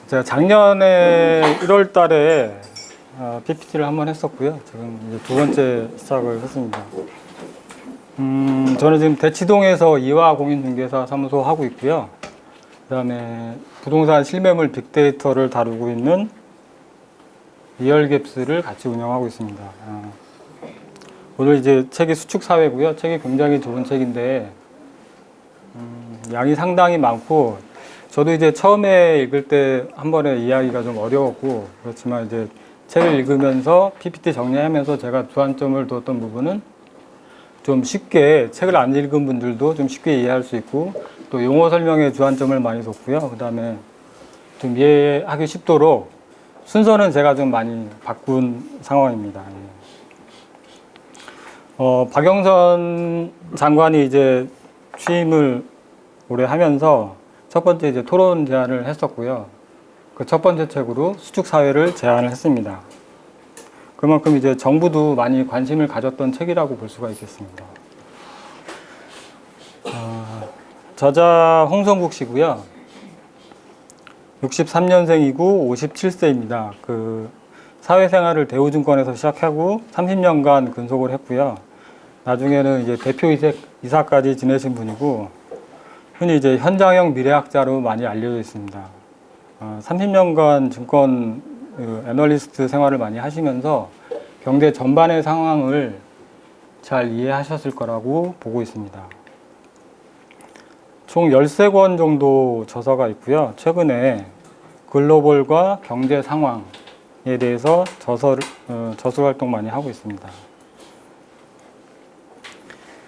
제가 작년에 1월 달에 PPT를 한번 했었고요. 지금 이제 두 번째 시작을 했습니다. 저는 지금 대치동에서 이화공인중개사 사무소 하고 있고요. 그 다음에 부동산 실매물 빅데이터를 다루고 있는 리얼갭스를 같이 운영하고 있습니다. 오늘 이제 책이 수축사회고요. 책이 굉장히 좋은 책인데 양이 상당히 많고 저도 이제 처음에 읽을 때 한 번에 이해하기가 좀 어려웠고 그렇지만 이제 책을 읽으면서 PPT 정리하면서 제가 주안점을 두었던 부분은 좀 쉽게 책을 안 읽은 분들도 좀 쉽게 이해할 수 있고 또 용어 설명에 주안점을 많이 뒀고요. 그 다음에 좀 이해하기 쉽도록 순서는 제가 좀 많이 바꾼 상황입니다. 박영선 장관이 이제 취임을 올해 하면서 첫 번째 이제 토론 제안을 했었고요. 그 첫 번째 책으로 수축사회를 제안을 했습니다. 그만큼 이제 정부도 많이 관심을 가졌던 책이라고 볼 수가 있겠습니다. 저자 홍성국 씨고요. 63년생이고 57세입니다. 그 사회생활을 대우증권에서 시작하고 30년간 근속을 했고요. 나중에는 이제 대표 이사까지 지내신 분이고 흔히 이제 현장형 미래학자로 많이 알려져 있습니다. 30년간 증권 애널리스트 생활을 많이 하시면서 경제 전반의 상황을 잘 이해하셨을 거라고 보고 있습니다. 총 13권 정도 저서가 있고요. 최근에 글로벌과 경제 상황에 대해서 저술 활동 많이 하고 있습니다.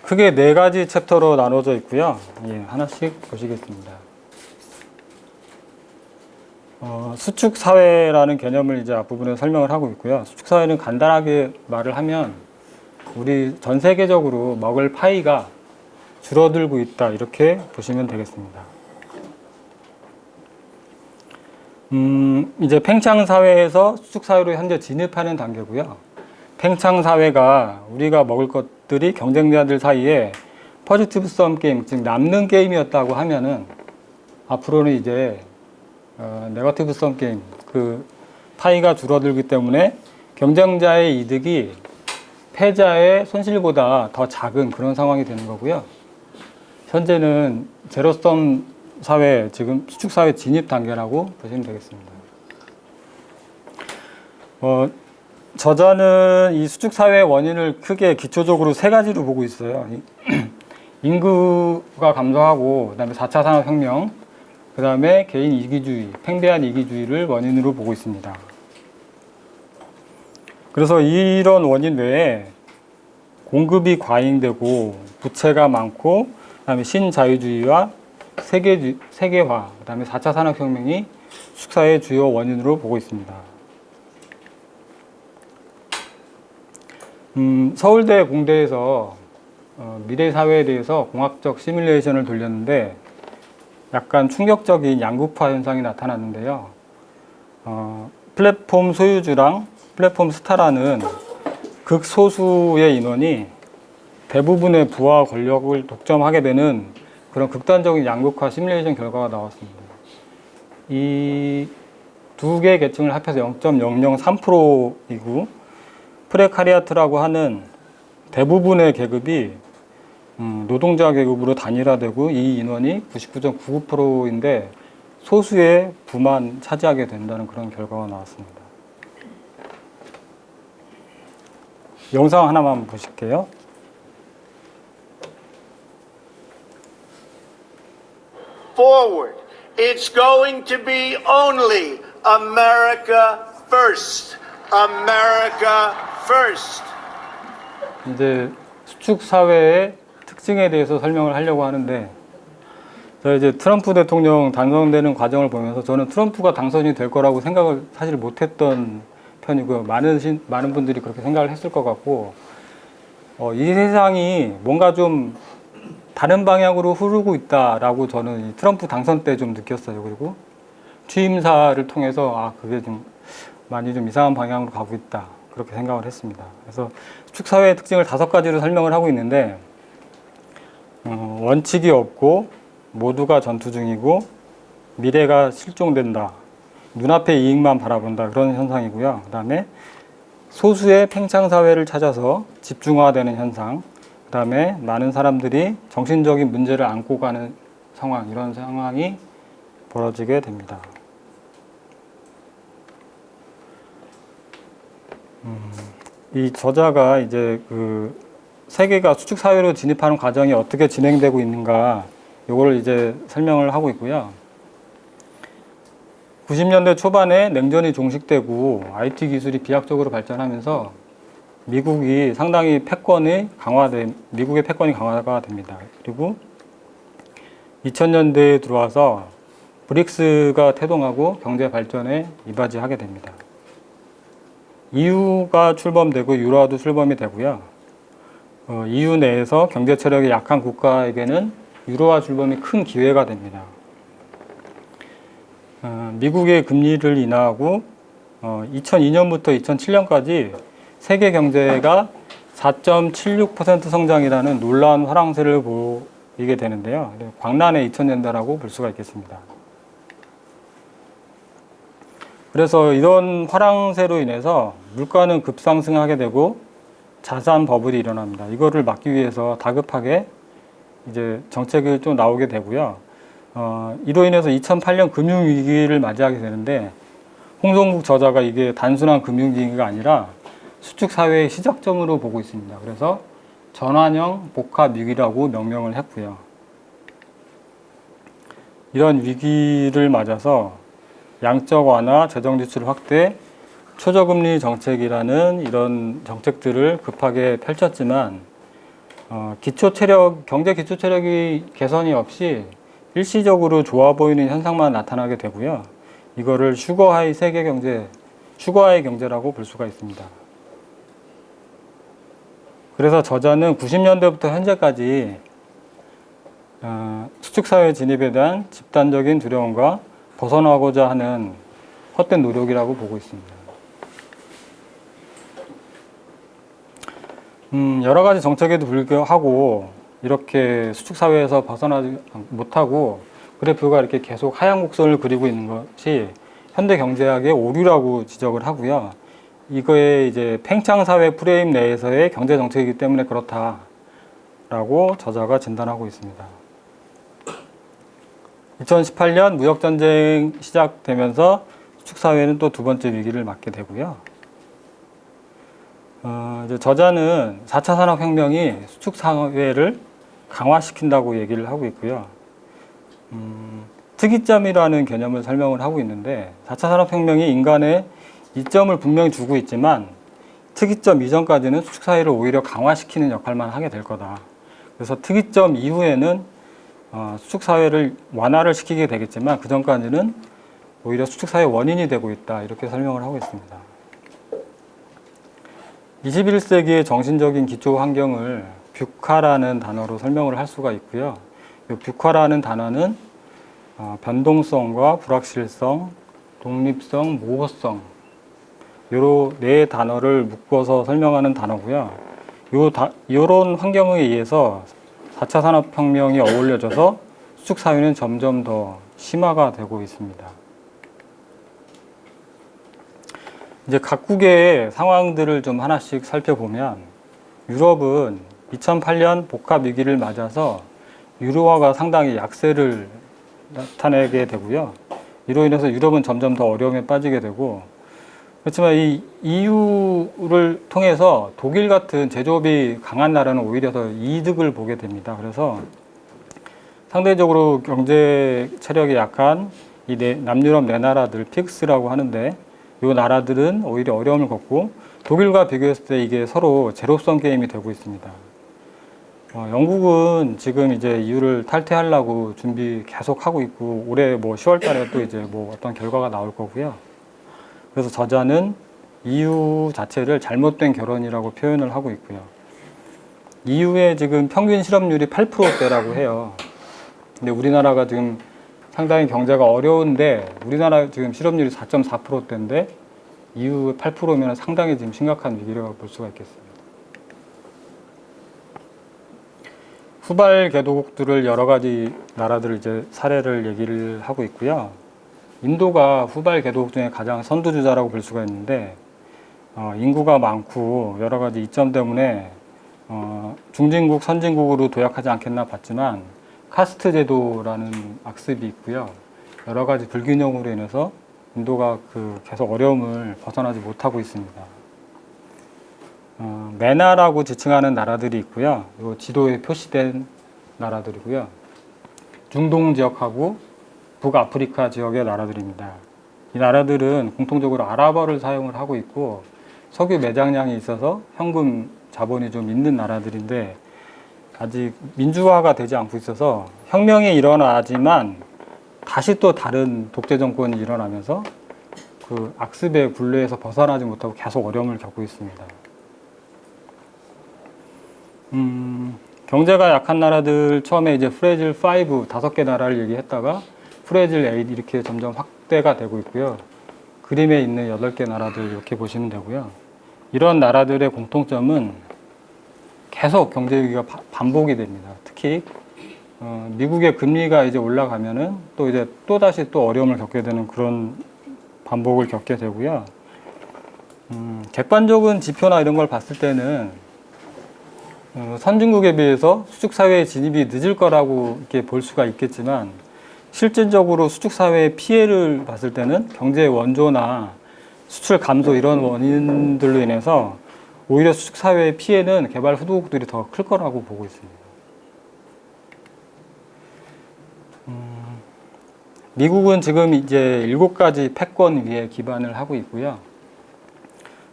크게 4가지 챕터로 나눠져 있고요. 하나씩 보시겠습니다. 수축사회라는 개념을 이제 앞부분에 설명을 하고 있고요. 수축사회는 간단하게 말을 하면 우리 전 세계적으로 먹을 파이가 줄어들고 있다 이렇게 보시면 되겠습니다. 이제 팽창사회에서 수축사회로 현재 진입하는 단계고요. 팽창사회가 우리가 먹을 것들이 경쟁자들 사이에 포지티브 썸 게임, 즉 남는 게임이었다고 하면은 앞으로는 이제 네거티브 썸 게임, 그 파이가 줄어들기 때문에 경쟁자의 이득이 패자의 손실보다 더 작은 그런 상황이 되는 거고요. 현재는 제로섬 사회, 지금 수축사회 진입 단계라고 보시면 되겠습니다. 저자는 이 수축사회의 원인을 크게 기초적으로 3가지로 보고 있어요. 인구가 감소하고, 그 다음에 4차 산업혁명, 그 다음에 개인 이기주의, 팽배한 이기주의를 원인으로 보고 있습니다. 그래서 이런 원인 외에 공급이 과잉되고 부채가 많고 그 다음에 신자유주의와 세계화, 그 다음에 4차 산업혁명이 수축사회의 주요 원인으로 보고 있습니다. 서울대 공대에서 미래사회에 대해서 공학적 시뮬레이션을 돌렸는데 약간 충격적인 양극화 현상이 나타났는데요. 플랫폼 소유주랑 플랫폼 스타라는 극소수의 인원이 대부분의 부와 권력을 독점하게 되는 그런 극단적인 양극화 시뮬레이션 결과가 나왔습니다. 이 두 개의 계층을 합해서 0.003%이고 프레카리아트라고 하는 대부분의 계급이 노동자 계급으로 단일화되고 이 인원이 99.99%인데 소수의 부만 차지하게 된다는 그런 결과가 나왔습니다. 영상 하나만 보실게요. Forward. It's going to be only America first. America first. 이제 수축 사회의 특징에 대해서 설명을 하려고 하는데 제가 이제 트럼프 대통령 당선되는 과정을 보면서 저는 트럼프가 당선이 될 거라고 생각을 사실 못했던 편이고요. 많은 분들이 그렇게 생각을 했을 것 같고 이 세상이 뭔가 좀 다른 방향으로 흐르고 있다라고 저는 이 트럼프 당선 때 좀 느꼈어요. 그리고 취임사를 통해서 그게 좀 많이 좀 이상한 방향으로 가고 있다 그렇게 생각을 했습니다. 그래서 수축사회의 특징을 5가지로 설명을 하고 있는데 원칙이 없고 모두가 전투 중이고 미래가 실종된다. 눈앞의 이익만 바라본다 그런 현상이고요. 그다음에 소수의 팽창 사회를 찾아서 집중화되는 현상, 그다음에 많은 사람들이 정신적인 문제를 안고 가는 상황, 이런 상황이 벌어지게 됩니다. 이 저자가 이제 그 세계가 수축 사회로 진입하는 과정이 어떻게 진행되고 있는가, 요거를 이제 설명을 하고 있고요. 90년대 초반에 냉전이 종식되고 IT 기술이 비약적으로 발전하면서 미국의 패권이 강화가 됩니다. 그리고 2000년대에 들어와서 브릭스가 태동하고 경제 발전에 이바지하게 됩니다. EU가 출범되고 유로화도 출범이 되고요. EU 내에서 경제 체력이 약한 국가에게는 유로화 출범이 큰 기회가 됩니다. 미국의 금리를 인하하고 2002년부터 2007년까지 세계 경제가 4.76% 성장이라는 놀라운 화랑세를 보이게 되는데요. 광란의 2000년대라고 볼 수가 있겠습니다. 그래서 이런 화랑세로 인해서 물가는 급상승하게 되고 자산 버블이 일어납니다. 이거를 막기 위해서 다급하게 이제 정책이 좀 나오게 되고요. 이로 인해서 2008년 금융위기를 맞이하게 되는데, 홍성국 저자가 이게 단순한 금융위기가 아니라 수축사회의 시작점으로 보고 있습니다. 그래서 전환형 복합위기라고 명명을 했고요. 이런 위기를 맞아서 양적 완화, 재정 지출 확대, 초저금리 정책이라는 이런 정책들을 급하게 펼쳤지만, 경제 기초 체력이 개선이 없이 일시적으로 좋아 보이는 현상만 나타나게 되고요. 이거를 슈거하이 경제라고 볼 수가 있습니다. 그래서 저자는 90년대부터 현재까지 수축사회 진입에 대한 집단적인 두려움과 벗어나고자 하는 헛된 노력이라고 보고 있습니다. 여러 가지 정책에도 불구하고 이렇게 수축사회에서 벗어나지 못하고 그래프가 이렇게 계속 하향 곡선을 그리고 있는 것이 현대 경제학의 오류라고 지적을 하고요. 이거에 이제 팽창사회 프레임 내에서의 경제 정책이기 때문에 그렇다라고 저자가 진단하고 있습니다. 2018년 무역전쟁 시작되면서 수축사회는 또 두 번째 위기를 맞게 되고요. 이제 저자는 4차 산업혁명이 수축사회를 강화시킨다고 얘기를 하고 있고요. 특이점이라는 개념을 설명을 하고 있는데, 4차 산업혁명이 인간의 이점을 분명히 주고 있지만 특이점 이전까지는 수축사회를 오히려 강화시키는 역할만 하게 될 거다. 그래서 특이점 이후에는 수축사회를 완화를 시키게 되겠지만 그 전까지는 오히려 수축사회의 원인이 되고 있다. 이렇게 설명을 하고 있습니다. 21세기의 정신적인 기초 환경을 뷰카라는 단어로 설명을 할 수가 있고요. 이 뷰카라는 단어는 변동성과 불확실성, 독립성, 모호성, 요런 네 단어를 묶어서 설명하는 단어고요. 요런 환경에 의해서 4차 산업혁명이 어울려져서 수축사회는 점점 더 심화가 되고 있습니다. 이제 각국의 상황들을 좀 하나씩 살펴보면, 유럽은 2008년 복합위기를 맞아서 유로화가 상당히 약세를 나타내게 되고요. 이로 인해서 유럽은 점점 더 어려움에 빠지게 되고, 그렇지만 이 EU를 통해서 독일 같은 제조업이 강한 나라는 오히려 더 이득을 보게 됩니다. 그래서 상대적으로 경제 체력이 약한 이 남유럽 네 나라들, 픽스라고 하는데, 이 나라들은 오히려 어려움을 겪고 독일과 비교했을 때 이게 서로 제로섬 게임이 되고 있습니다. 영국은 지금 이제 EU를 탈퇴하려고 준비 계속 하고 있고, 올해 뭐 10월 달에 또 이제 뭐 어떤 결과가 나올 거고요. 그래서 저자는 EU 자체를 잘못된 결혼이라고 표현을 하고 있고요. EU의 지금 평균 실업률이 8%대라고 해요. 근데 우리나라가 지금 상당히 경제가 어려운데, 우리나라 지금 실업률이 4.4%대인데 EU 8%면 상당히 지금 심각한 위기라고 볼 수가 있겠습니다. 후발 개도국들을 여러 가지 나라들을 이제 사례를 얘기를 하고 있고요. 인도가 후발 개도국 중에 가장 선두주자라고 볼 수가 있는데 인구가 많고 여러 가지 이점 때문에 중진국, 선진국으로 도약하지 않겠나 봤지만 카스트 제도라는 악습이 있고요. 여러 가지 불균형으로 인해서 인도가 계속 어려움을 벗어나지 못하고 있습니다. 메나라고 지칭하는 나라들이 있고요. 이 지도에 표시된 나라들이고요. 중동 지역하고 북아프리카 지역의 나라들입니다. 이 나라들은 공통적으로 아랍어를 사용을 하고 있고 석유 매장량이 있어서 현금 자본이 좀 있는 나라들인데 아직 민주화가 되지 않고 있어서 혁명이 일어나지만 다시 또 다른 독재 정권이 일어나면서 그 악습의 굴레에서 벗어나지 못하고 계속 어려움을 겪고 있습니다. 경제가 약한 나라들 처음에 이제 프레질 5 5개 나라를 얘기했다가 프레질 8 이렇게 점점 확대가 되고 있고요. 그림에 있는 8개 나라들 이렇게 보시면 되고요. 이런 나라들의 공통점은 계속 경제 위기가 반복이 됩니다. 특히 미국의 금리가 이제 올라가면은 또 이제 또 다시 또 어려움을 겪게 되는 그런 반복을 겪게 되고요. 객관적인 지표나 이런 걸 봤을 때는 선진국에 비해서 수축사회의 진입이 늦을 거라고 이렇게 볼 수가 있겠지만 실질적으로 수축사회의 피해를 봤을 때는 경제 원조나 수출 감소 이런 원인들로 인해서 오히려 수축사회의 피해는 개발 후두국들이 더 클 거라고 보고 있습니다. 미국은 지금 이제 7가지 패권 위에 기반을 하고 있고요.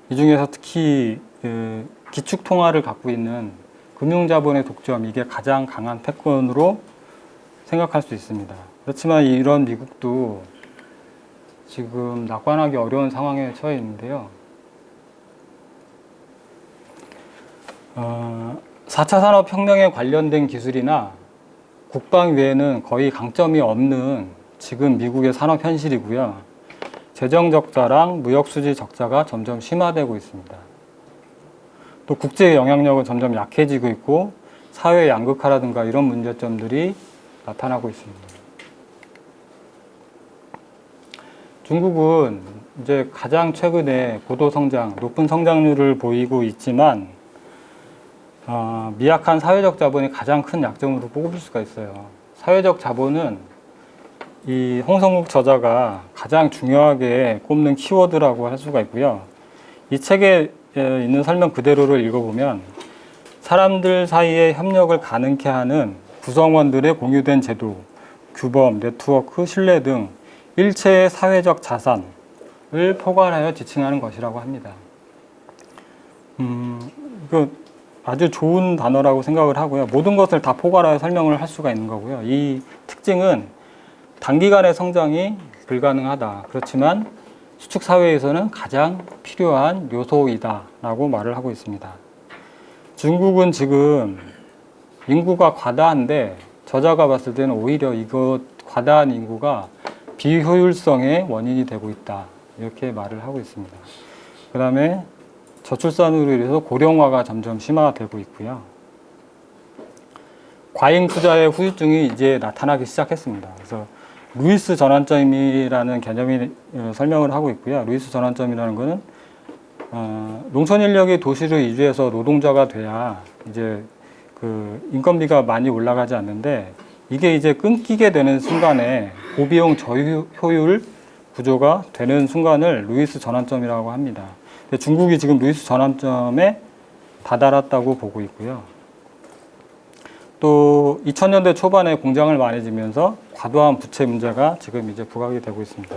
이 중에서 특히 기축통화를 갖고 있는 금융자본의 독점, 이게 가장 강한 패권으로 생각할 수 있습니다. 그렇지만 이런 미국도 지금 낙관하기 어려운 상황에 처해 있는데요. 4차 산업혁명에 관련된 기술이나 국방 외에는 거의 강점이 없는 지금 미국의 산업 현실이고요. 재정 적자랑 무역 수지 적자가 점점 심화되고 있습니다. 또 국제 영향력은 점점 약해지고 있고 사회 양극화라든가 이런 문제점들이 나타나고 있습니다. 중국은 이제 가장 최근에 고도 성장, 높은 성장률을 보이고 있지만 미약한 사회적 자본이 가장 큰 약점으로 꼽을 수가 있어요. 사회적 자본은 이 홍성국 저자가 가장 중요하게 꼽는 키워드라고 할 수가 있고요. 이 책에 있는 설명 그대로를 읽어보면 사람들 사이의 협력을 가능케 하는 구성원들의 공유된 제도, 규범, 네트워크, 신뢰 등 일체의 사회적 자산을 포괄하여 지칭하는 것이라고 합니다. 이거 아주 좋은 단어라고 생각을 하고요. 모든 것을 다 포괄하여 설명을 할 수가 있는 거고요. 이 특징은 단기간의 성장이 불가능하다. 그렇지만 수축사회에서는 가장 필요한 요소이다 라고 말을 하고 있습니다. 중국은 지금 인구가 과다한데 저자가 봤을 때는 오히려 이거 과다한 인구가 비효율성의 원인이 되고 있다. 이렇게 말을 하고 있습니다. 그 다음에 저출산으로 인해서 고령화가 점점 심화되고 있고요. 과잉 투자의 후유증이 이제 나타나기 시작했습니다. 그래서 루이스 전환점이라는 개념이 설명을 하고 있고요. 루이스 전환점이라는 것은 농촌 인력이 도시로 이주해서 노동자가 돼야 이제 그 인건비가 많이 올라가지 않는데 이게 이제 끊기게 되는 순간에 고비용 저효율 구조가 되는 순간을 루이스 전환점이라고 합니다. 근데 중국이 지금 루이스 전환점에 다다랐다고 보고 있고요. 또 2000년대 초반에 공장을 많이 지면서 과도한 부채 문제가 지금 이제 부각이 되고 있습니다.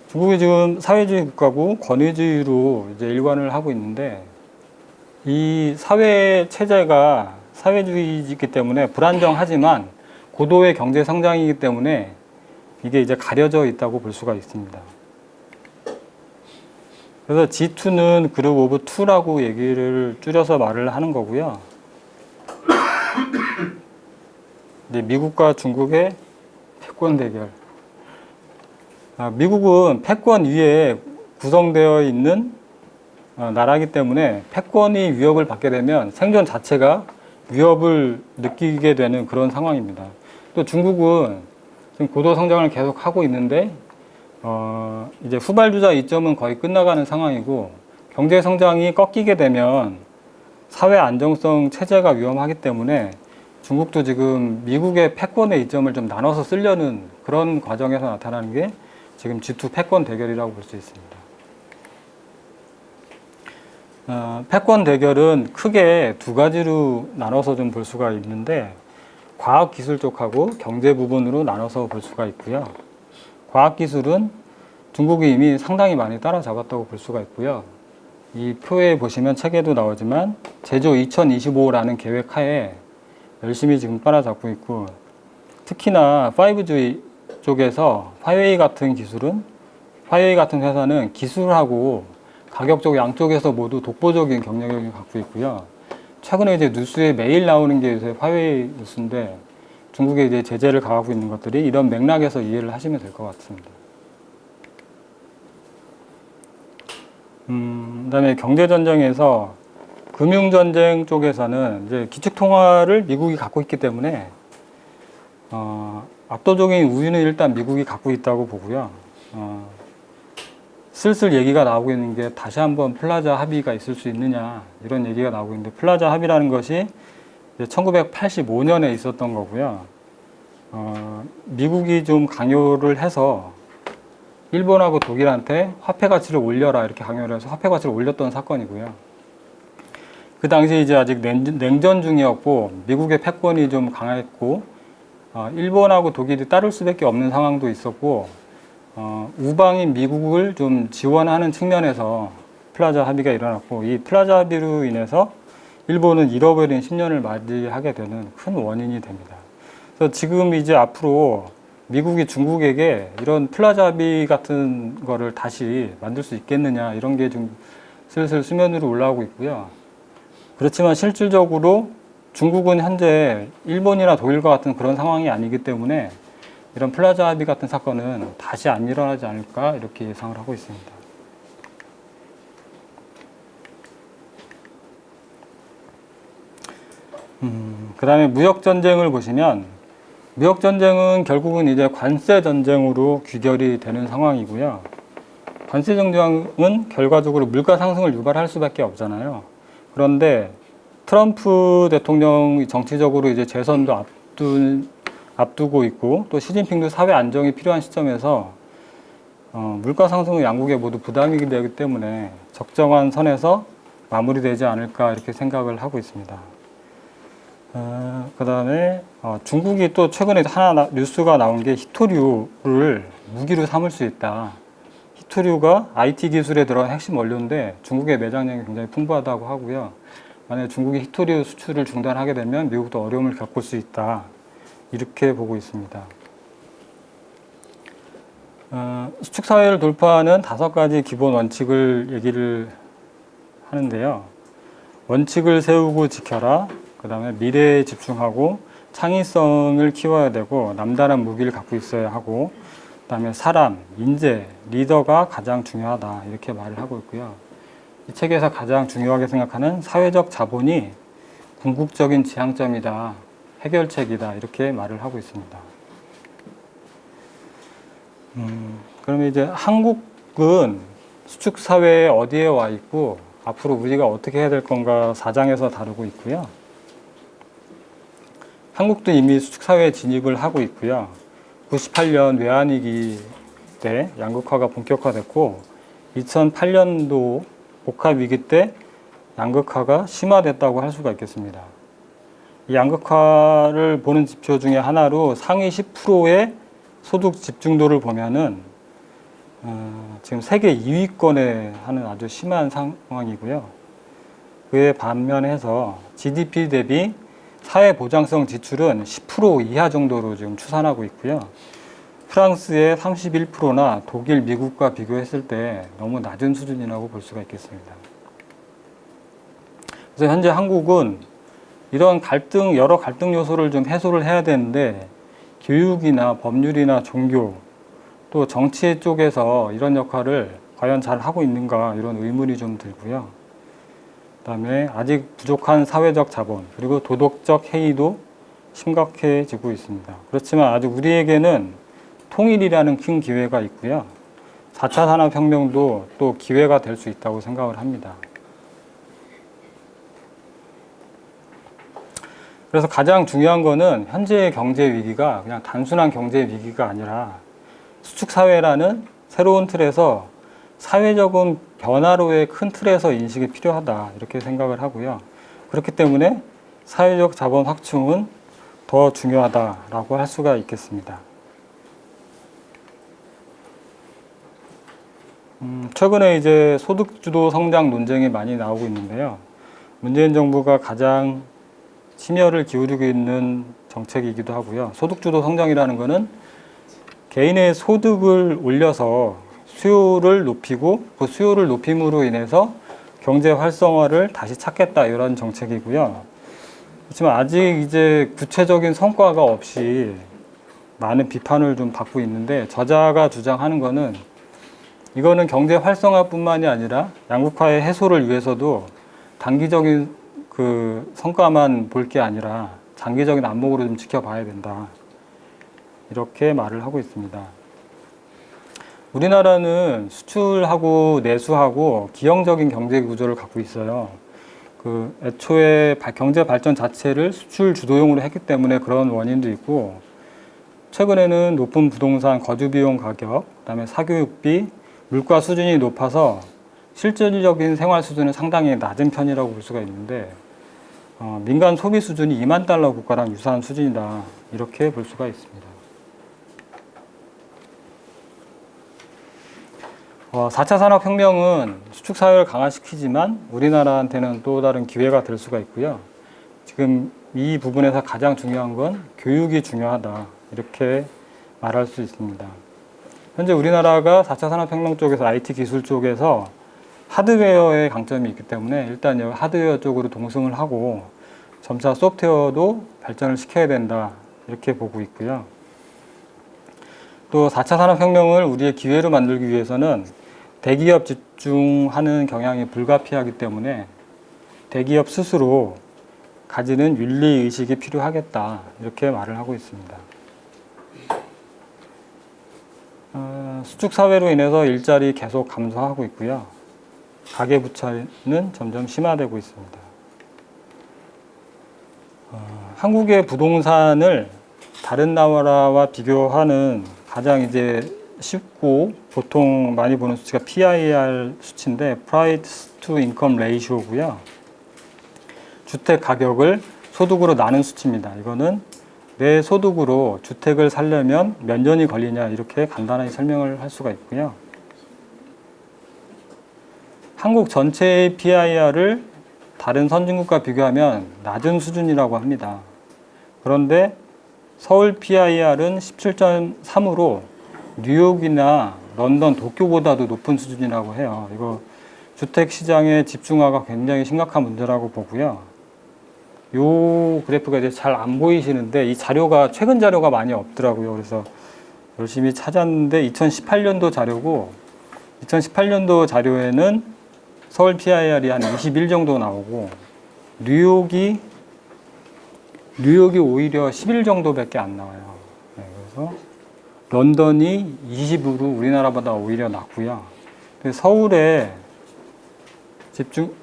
중국이 지금 사회주의 국가고 권위주의로 이제 일관을 하고 있는데 이 사회 체제가 사회주의이기 때문에 불안정하지만 고도의 경제 성장이기 때문에 이게 이제 가려져 있다고 볼 수가 있습니다. 그래서 G2는 그룹 오브 2라고 얘기를 줄여서 말을 하는 거고요. 이제 미국과 중국의 패권 대결. 미국은 패권 위에 구성되어 있는 나라이기 때문에 패권이 위협을 받게 되면 생존 자체가 위협을 느끼게 되는 그런 상황입니다. 또 중국은 지금 고도 성장을 계속 하고 있는데 이제 후발주자 이점은 거의 끝나가는 상황이고 경제 성장이 꺾이게 되면 사회 안정성 체제가 위험하기 때문에 중국도 지금 미국의 패권의 이점을 좀 나눠서 쓰려는 그런 과정에서 나타나는 게 지금 G2 패권 대결이라고 볼 수 있습니다. 패권 대결은 크게 두 가지로 나눠서 좀 볼 수가 있는데 과학기술 쪽하고 경제 부분으로 나눠서 볼 수가 있고요. 과학기술은 중국이 이미 상당히 많이 따라잡았다고 볼 수가 있고요. 이 표에 보시면 책에도 나오지만 제조 2025라는 계획 하에 열심히 지금 따라잡고 있고, 특히나 5G 쪽에서 화웨이 같은 회사는 기술하고 가격적 양쪽에서 모두 독보적인 경쟁력을 갖고 있고요. 최근에 이제 뉴스에 매일 나오는 게 요새 화웨이 뉴스인데 중국에 이제 제재를 가하고 있는 것들이 이런 맥락에서 이해를 하시면 될 것 같습니다. 그다음에 경제전쟁에서 금융전쟁 쪽에서는 이제 기축통화를 미국이 갖고 있기 때문에 압도적인 우위는 일단 미국이 갖고 있다고 보고요. 슬슬 얘기가 나오고 있는 게 다시 한번 플라자 합의가 있을 수 있느냐 이런 얘기가 나오고 있는데, 플라자 합의라는 것이 1985년에 있었던 거고요. 미국이 좀 강요를 해서 일본하고 독일한테 화폐 가치를 올려라 이렇게 강요를 해서 화폐 가치를 올렸던 사건이고요. 그 당시 이제 아직 냉전 중이었고 미국의 패권이 좀 강했고 일본하고 독일이 따를 수밖에 없는 상황도 있었고 우방인 미국을 좀 지원하는 측면에서 플라자 합의가 일어났고, 이 플라자 합의로 인해서 일본은 잃어버린 10년을 맞이하게 되는 큰 원인이 됩니다. 그래서 지금 이제 앞으로 미국이 중국에게 이런 플라자 합의 같은 거를 다시 만들 수 있겠느냐 이런 게 좀 슬슬 수면으로 올라오고 있고요. 그렇지만 실질적으로 중국은 현재 일본이나 독일과 같은 그런 상황이 아니기 때문에 이런 플라자 합의 같은 사건은 다시 안 일어나지 않을까 이렇게 예상을 하고 있습니다. 그 다음에 무역전쟁을 보시면, 무역전쟁은 결국은 이제 관세전쟁으로 귀결이 되는 상황이고요. 관세전쟁은 결과적으로 물가 상승을 유발할 수밖에 없잖아요. 그런데 트럼프 대통령이 정치적으로 이제 재선도 앞두고 있고, 또 시진핑도 사회 안정이 필요한 시점에서 물가 상승은 양국에 모두 부담이 되기 때문에 적정한 선에서 마무리되지 않을까 이렇게 생각을 하고 있습니다. 그 다음에 중국이 또 최근에 하나 뉴스가 나온 게 히토류를 무기로 삼을 수 있다. 히토류가 IT 기술에 들어간 핵심 원료인데 중국의 매장량이 굉장히 풍부하다고 하고요. 만약에 중국이 히토류 수출을 중단하게 되면 미국도 어려움을 겪을 수 있다. 이렇게 보고 있습니다. 수축사회를 돌파하는 5가지 기본 원칙을 얘기를 하는데요. 원칙을 세우고 지켜라. 그 다음에 미래에 집중하고 창의성을 키워야 되고 남다른 무기를 갖고 있어야 하고, 그 다음에 사람, 인재, 리더가 가장 중요하다 이렇게 말을 하고 있고요. 이 책에서 가장 중요하게 생각하는 사회적 자본이 궁극적인 지향점이다, 해결책이다 이렇게 말을 하고 있습니다. 그러면 이제 한국은 수축사회에 어디에 와 있고 앞으로 우리가 어떻게 해야 될 건가 4장에서 다루고 있고요. 한국도 이미 수축사회에 진입을 하고 있고요. 98년 외환위기 때 양극화가 본격화됐고 2008년도 복합위기 때 양극화가 심화됐다고 할 수가 있겠습니다. 이 양극화를 보는 지표 중에 하나로 상위 10%의 소득 집중도를 보면은 지금 세계 2위권에 하는 아주 심한 상황이고요. 그에 반면해서 GDP 대비 사회보장성 지출은 10% 이하 정도로 지금 추산하고 있고요. 프랑스의 31%나 독일, 미국과 비교했을 때 너무 낮은 수준이라고 볼 수가 있겠습니다. 그래서 현재 한국은 이런 여러 갈등 요소를 좀 해소를 해야 되는데 교육이나 법률이나 종교 또 정치 쪽에서 이런 역할을 과연 잘 하고 있는가 이런 의문이 좀 들고요. 그다음에 아직 부족한 사회적 자본 그리고 도덕적 해이도 심각해지고 있습니다. 그렇지만 아직 우리에게는 통일이라는 큰 기회가 있고요. 4차 산업혁명도 또 기회가 될 수 있다고 생각을 합니다. 그래서 가장 중요한 거는 현재의 경제 위기가 그냥 단순한 경제 위기가 아니라 수축사회라는 새로운 틀에서 사회적인 변화로의 큰 틀에서 인식이 필요하다 이렇게 생각을 하고요. 그렇기 때문에 사회적 자본 확충은 더 중요하다라고 할 수가 있겠습니다. 최근에 이제 소득주도 성장 논쟁이 많이 나오고 있는데요. 문재인 정부가 가장 심혈을 기울이고 있는 정책이기도 하고요. 소득주도 성장이라는 것은 개인의 소득을 올려서 수요를 높이고 그 수요를 높임으로 인해서 경제 활성화를 다시 찾겠다 이런 정책이고요. 그렇지만 아직 이제 구체적인 성과가 없이 많은 비판을 좀 받고 있는데 저자가 주장하는 거는 이거는 경제 활성화뿐만이 아니라 양극화의 해소를 위해서도 단기적인 그 성과만 볼 게 아니라 장기적인 안목으로 좀 지켜봐야 된다. 이렇게 말을 하고 있습니다. 우리나라는 수출하고 내수하고 기형적인 경제 구조를 갖고 있어요. 그 애초에 경제 발전 자체를 수출 주도용으로 했기 때문에 그런 원인도 있고, 최근에는 높은 부동산 거주 비용 가격, 그다음에 사교육비, 물가 수준이 높아서 실질적인 생활 수준은 상당히 낮은 편이라고 볼 수가 있는데, 민간 소비 수준이 2만 달러 국가랑 유사한 수준이다 이렇게 볼 수가 있습니다. 4차 산업혁명은 수축사회를 강화시키지만 우리나라한테는 또 다른 기회가 될 수가 있고요. 지금 이 부분에서 가장 중요한 건 교육이 중요하다 이렇게 말할 수 있습니다. 현재 우리나라가 4차 산업혁명 쪽에서 IT 기술 쪽에서 하드웨어의 강점이 있기 때문에 일단 여기 하드웨어 쪽으로 동승을 하고 점차 소프트웨어도 발전을 시켜야 된다 이렇게 보고 있고요. 또 4차 산업혁명을 우리의 기회로 만들기 위해서는 대기업 집중하는 경향이 불가피하기 때문에 대기업 스스로 가지는 윤리의식이 필요하겠다 이렇게 말을 하고 있습니다. 수축사회로 인해서 일자리 계속 감소하고 있고요. 가계부채는 점점 심화되고 있습니다. 한국의 부동산을 다른 나라와 비교하는 가장 이제 쉽고 보통 많이 보는 수치가 PIR 수치인데 Price to Income Ratio고요. 주택 가격을 소득으로 나눈 수치입니다. 이거는 내 소득으로 주택을 살려면 몇 년이 걸리냐 이렇게 간단하게 설명을 할 수가 있고요. 한국 전체의 PIR을 다른 선진국과 비교하면 낮은 수준이라고 합니다. 그런데 서울 PIR은 17.3으로 뉴욕이나 런던, 도쿄보다도 높은 수준이라고 해요. 이거 주택 시장의 집중화가 굉장히 심각한 문제라고 보고요. 요 그래프가 이제 잘 안 보이시는데 이 자료가 최근 자료가 많이 없더라고요. 그래서 열심히 찾았는데 2018년도 자료고 2018년도 자료에는 서울 PIR이 한 21 정도 나오고 뉴욕이 오히려 11 정도밖에 안 나와요. 네, 그래서 런던이 20으로 우리나라보다 오히려 낮고요. 서울의 집중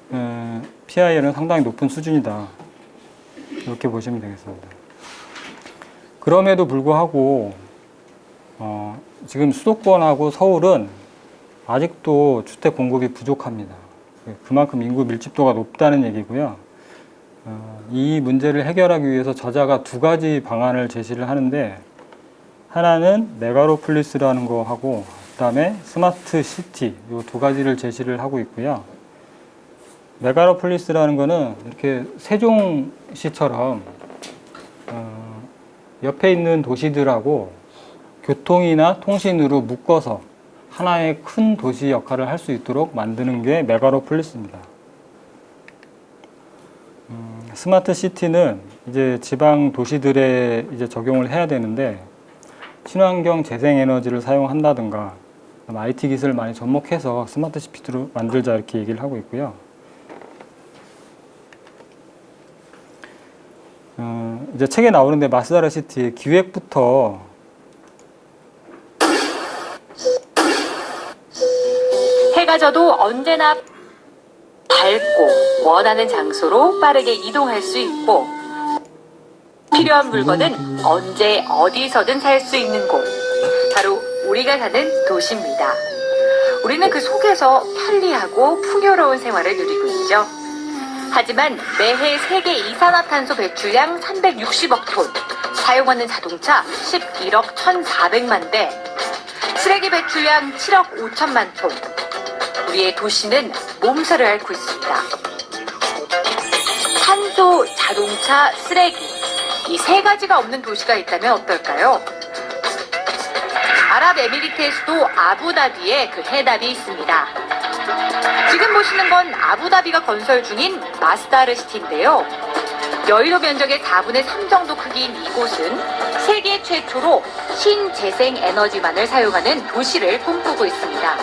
PIR은 상당히 높은 수준이다. 이렇게 보시면 되겠습니다. 그럼에도 불구하고 지금 수도권하고 서울은 아직도 주택 공급이 부족합니다. 그만큼 인구 밀집도가 높다는 얘기고요. 이 문제를 해결하기 위해서 저자가 두 가지 방안을 제시를 하는데 하나는 메가로폴리스라는 거 하고 그다음에 스마트 시티 이 두 가지를 제시를 하고 있고요. 메가로폴리스라는 거는 이렇게 세종시처럼 옆에 있는 도시들하고 교통이나 통신으로 묶어서 하나의 큰 도시 역할을 할 수 있도록 만드는 게 메가로폴리스입니다. 스마트 시티는 이제 지방 도시들에 이제 적용을 해야 되는데 친환경 재생 에너지를 사용한다든가 IT 기술을 많이 접목해서 스마트 시티로 만들자 이렇게 얘기를 하고 있고요. 이제 책에 나오는데 마스다라 시티 기획부터 비마저도 언제나 밝고 원하는 장소로 빠르게 이동할 수 있고 필요한 물건은 언제 어디서든 살 수 있는 곳, 바로 우리가 사는 도시입니다. 우리는 그 속에서 편리하고 풍요로운 생활을 누리고 있죠. 하지만 매해 세계 이산화탄소 배출량 360억 톤, 사용하는 자동차 11억 1,400만 대, 쓰레기 배출량 7억 5천만 톤. 우리의 도시는 몸살을 앓고 있습니다. 탄소, 자동차, 쓰레기, 이 세 가지가 없는 도시가 있다면 어떨까요? 아랍에미리트의 수도 아부다비에 그 해답이 있습니다. 지금 보시는 건 아부다비가 건설 중인 마스다르 시티인데요. 여의도 면적의 4분의 3 정도 크기인 이곳은 세계 최초로 신재생 에너지만을 사용하는 도시를 꿈꾸고 있습니다.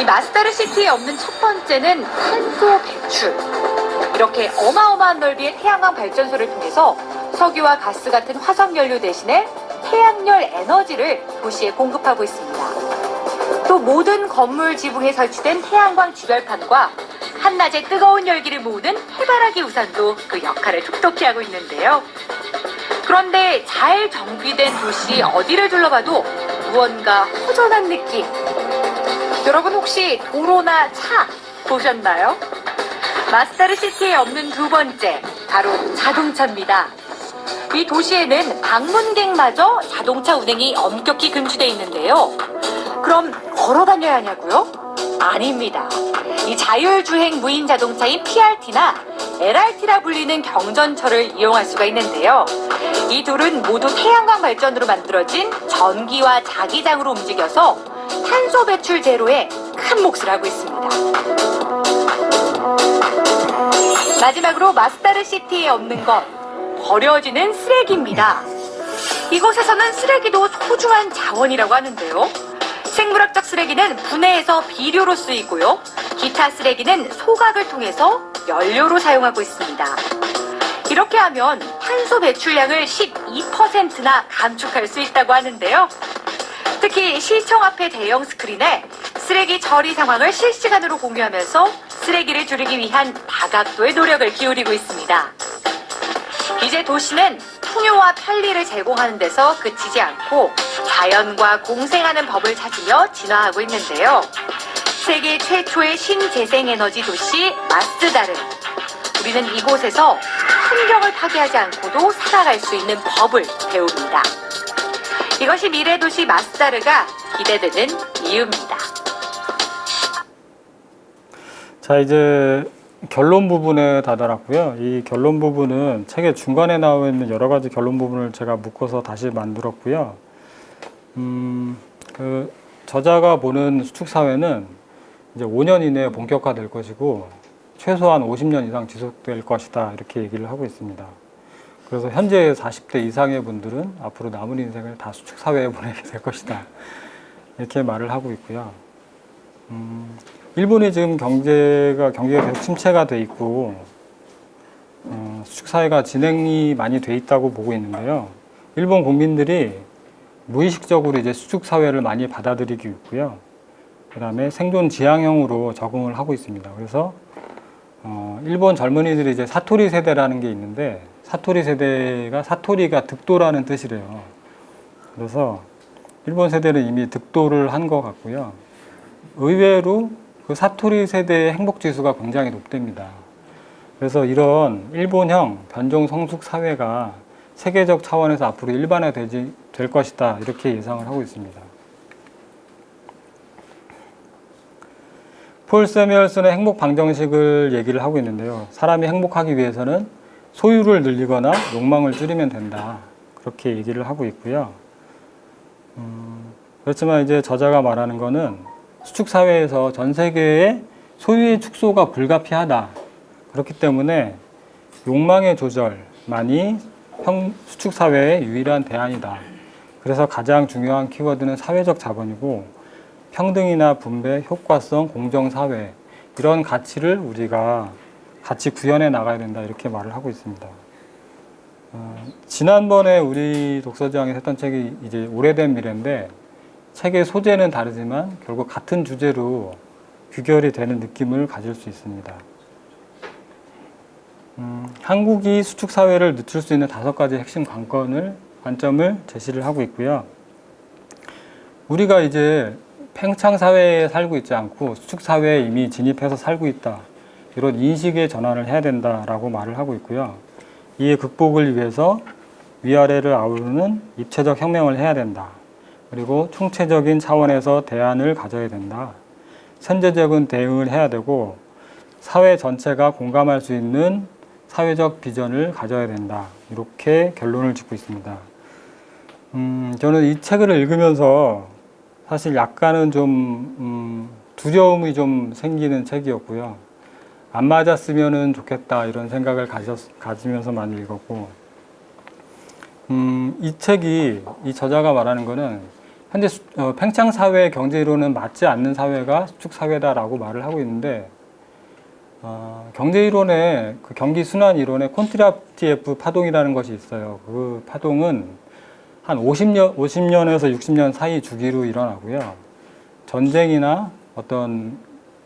이 마스다르 시티에 없는 첫 번째는 탄소 배출. 이렇게 어마어마한 넓이의 태양광 발전소를 통해서 석유와 가스 같은 화석 연료 대신에 태양열 에너지를 도시에 공급하고 있습니다. 또 모든 건물 지붕에 설치된 태양광 지별판과 한낮에 뜨거운 열기를 모으는 해바라기 우산도 그 역할을 톡톡히 하고 있는데요. 그런데 잘 정비된 도시 어디를 둘러봐도 무언가 허전한 느낌. 여러분 혹시 도로나 차 보셨나요? 마스다르 시티에 없는 두 번째, 바로 자동차입니다. 이 도시에는 방문객마저 자동차 운행이 엄격히 금지되어 있는데요. 그럼 걸어 다녀야 하냐고요? 아닙니다. 이 자율주행 무인 자동차인 PRT나 LRT라 불리는 경전철을 이용할 수가 있는데요. 이 둘은 모두 태양광 발전으로 만들어진 전기와 자기장으로 움직여서 탄소 배출 제로에 큰 몫을 하고 있습니다. 마지막으로 마스다르 시티에 없는 것, 버려지는 쓰레기입니다. 이곳에서는 쓰레기도 소중한 자원이라고 하는데요. 생물학적 쓰레기는 분해해서 비료로 쓰이고요. 기타 쓰레기는 소각을 통해서 연료로 사용하고 있습니다. 이렇게 하면 탄소 배출량을 12%나 감축할 수 있다고 하는데요. 특히 시청 앞의 대형 스크린에 쓰레기 처리 상황을 실시간으로 공유하면서 쓰레기를 줄이기 위한 다각도의 노력을 기울이고 있습니다. 이제 도시는 풍요와 편리를 제공하는 데서 그치지 않고 자연과 공생하는 법을 찾으며 진화하고 있는데요. 세계 최초의 신재생에너지 도시 마스다르. 우리는 이곳에서 환경을 파괴하지 않고도 살아갈 수 있는 법을 배웁니다. 이것이 미래도시 마스다르가 기대되는 이유입니다. 자, 이제 결론 부분에 다다랐고요. 이 결론 부분은 책의 중간에 나와 있는 여러 가지 결론 부분을 제가 묶어서 다시 만들었고요. 그 저자가 보는 수축 사회는 이제 5년 이내에 본격화될 것이고 최소한 50년 이상 지속될 것이다, 이렇게 얘기를 하고 있습니다. 그래서 현재 40대 이상의 분들은 앞으로 남은 인생을 다 수축 사회에 보내게 될 것이다, 이렇게 말을 하고 있고요. 일본이 지금 경제가 계속 침체가 돼 있고 수축 사회가 진행이 많이 돼 있다고 보고 있는데요. 일본 국민들이 무의식적으로 이제 수축 사회를 많이 받아들이고 있고요. 그다음에 생존 지향형으로 적응을 하고 있습니다. 그래서 일본 젊은이들이 이제 사토리 세대라는 게 있는데, 사토리 세대가 사토리가 득도라는 뜻이래요. 그래서 일본 세대는 이미 득도를 한 것 같고요. 의외로 그 사토리 세대의 행복 지수가 굉장히 높답니다. 그래서 이런 일본형 변종 성숙 사회가 세계적 차원에서 앞으로 일반화될 것이다, 이렇게 예상을 하고 있습니다. 폴 세뮤얼슨의 행복 방정식을 얘기를 하고 있는데요. 사람이 행복하기 위해서는 소유를 늘리거나 욕망을 줄이면 된다, 그렇게 얘기를 하고 있고요. 그렇지만 이제 저자가 말하는 거는 수축 사회에서 전 세계의 소유의 축소가 불가피하다. 그렇기 때문에 욕망의 조절만이 수축 사회의 유일한 대안이다. 그래서 가장 중요한 키워드는 사회적 자본이고, 평등이나 분배, 효과성, 공정사회, 이런 가치를 우리가 같이 구현해 나가야 된다, 이렇게 말을 하고 있습니다. 지난번에 우리 독서지왕에서 했던 책이 이제 오래된 미래인데, 책의 소재는 다르지만 결국 같은 주제로 규결이 되는 느낌을 가질 수 있습니다. 한국이 수축 사회를 늦출 수 있는 5가지 핵심 관점을 제시를 하고 있고요. 우리가 이제 팽창 사회에 살고 있지 않고 수축 사회에 이미 진입해서 살고 있다. 이런 인식의 전환을 해야 된다라고 말을 하고 있고요. 이에 극복을 위해서 위아래를 아우르는 입체적 혁명을 해야 된다. 그리고 총체적인 차원에서 대안을 가져야 된다. 선제적인 대응을 해야 되고 사회 전체가 공감할 수 있는 사회적 비전을 가져야 된다. 이렇게 결론을 짓고 있습니다. 저는 이 책을 읽으면서 사실 약간은 좀 두려움이 좀 생기는 책이었고요. 안 맞았으면 좋겠다 이런 생각을 가지면서 많이 읽었고, 이 책이 이 저자가 말하는 거는 현재 팽창 사회 경제 이론은 맞지 않는 사회가 수축 사회다라고 말을 하고 있는데, 경제 이론의 그 경기 순환 이론의 콘트라티에프 파동이라는 것이 있어요. 그 파동은 한 50년에서 60년 사이 주기로 일어나고요. 전쟁이나 어떤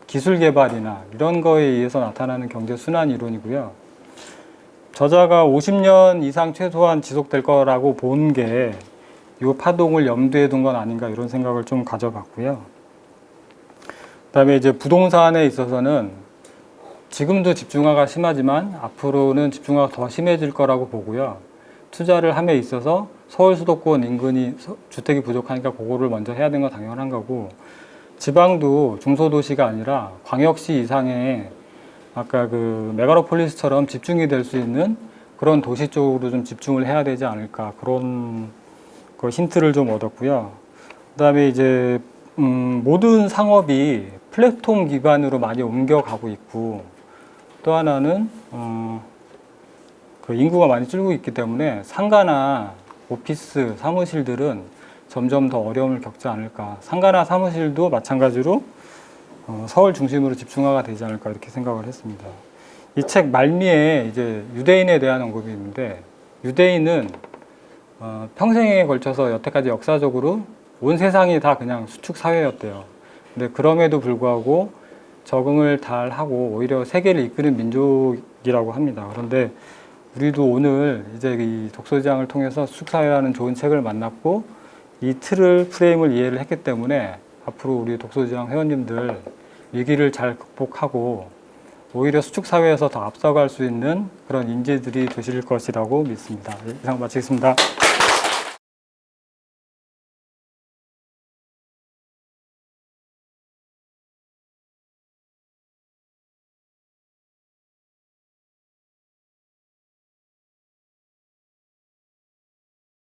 기술 개발이나 이런 거에 의해서 나타나는 경제 순환 이론이고요. 저자가 50년 이상 최소한 지속될 거라고 본 게 이 파동을 염두에 둔 건 아닌가 이런 생각을 좀 가져봤고요. 그다음에 이제 부동산에 있어서는 지금도 집중화가 심하지만 앞으로는 집중화가 더 심해질 거라고 보고요. 투자를 함에 있어서 서울 수도권 인근이 주택이 부족하니까 그거를 먼저 해야 되는 건 당연한 거고, 지방도 중소도시가 아니라 광역시 이상의 아까 그 메가로폴리스처럼 집중이 될 수 있는 그런 도시 쪽으로 좀 집중을 해야 되지 않을까, 그런 그 힌트를 좀 얻었고요. 그다음에 이제 모든 상업이 플랫폼 기반으로 많이 옮겨가고 있고, 또 하나는 그 인구가 많이 줄고 있기 때문에 상가나 오피스, 사무실들은 점점 더 어려움을 겪지 않을까. 상가나 사무실도 마찬가지로 서울 중심으로 집중화가 되지 않을까 이렇게 생각을 했습니다. 이 책 말미에 이제 유대인에 대한 언급이 있는데, 유대인은 평생에 걸쳐서 여태까지 역사적으로 온 세상이 다 그냥 수축 사회였대요. 근데 그럼에도 불구하고 적응을 잘 하고 오히려 세계를 이끄는 민족이라고 합니다. 그런데 우리도 오늘 이제 이 독서지향을 통해서 수축 사회라는 좋은 책을 만났고 이 프레임을 이해를 했기 때문에 앞으로 우리 독서지향 회원님들 위기를 잘 극복하고 오히려 수축 사회에서 더 앞서갈 수 있는 그런 인재들이 되실 것이라고 믿습니다. 이상 마치겠습니다.